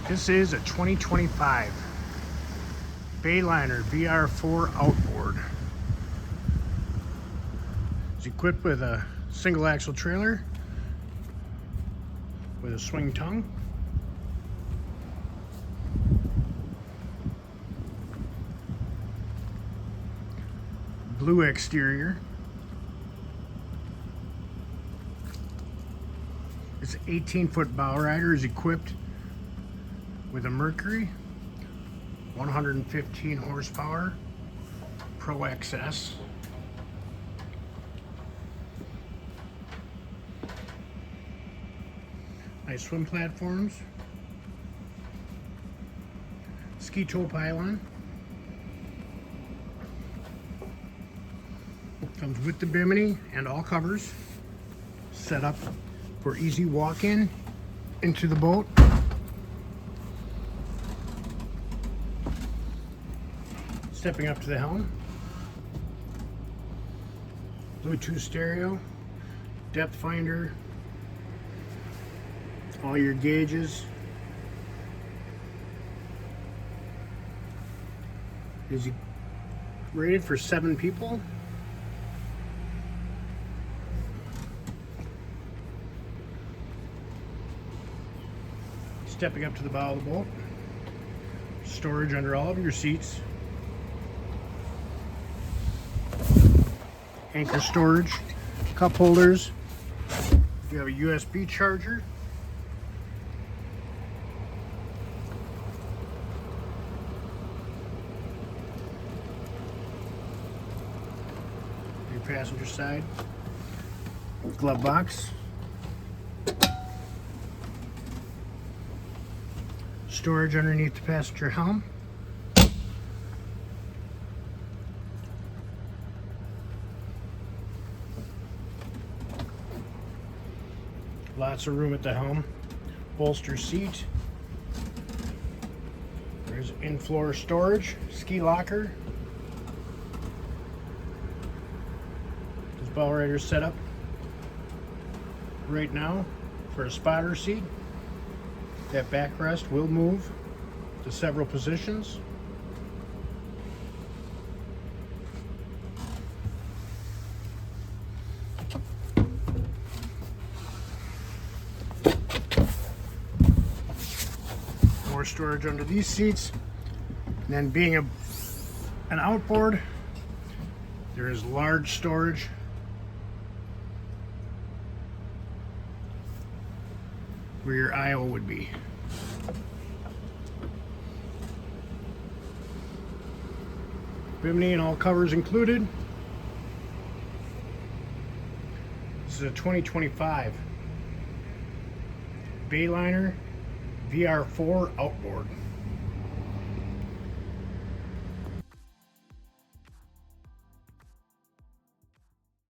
This is a 2025 Bayliner VR4 outboard. It's equipped with a single axle trailer with a swing tongue. Blue exterior. This 18-foot bow rider is equipped with a Mercury 115 horsepower Pro XS. Nice swim platforms. Ski tow pylon. Comes with the bimini and all covers. Set up for easy walk-in into the boat. Stepping up to the helm. Bluetooth stereo, depth finder, all your gauges. Is rated for 7 people. Stepping up to the bow of the boat. Storage under all of your seats. Anchor storage, cup holders. You have a USB charger. Your passenger side. Glove box. Storage underneath the passenger helm. Lots of room at the helm. Bolster seat. There's in-floor storage. Ski locker. This bow rider is set up right now for a spotter seat. That backrest will move to several positions. More storage under these seats. And then being an outboard, there is large storage where your I/O would be. Bimini and all covers included. This is a 2025 Bayliner VR4 outboard.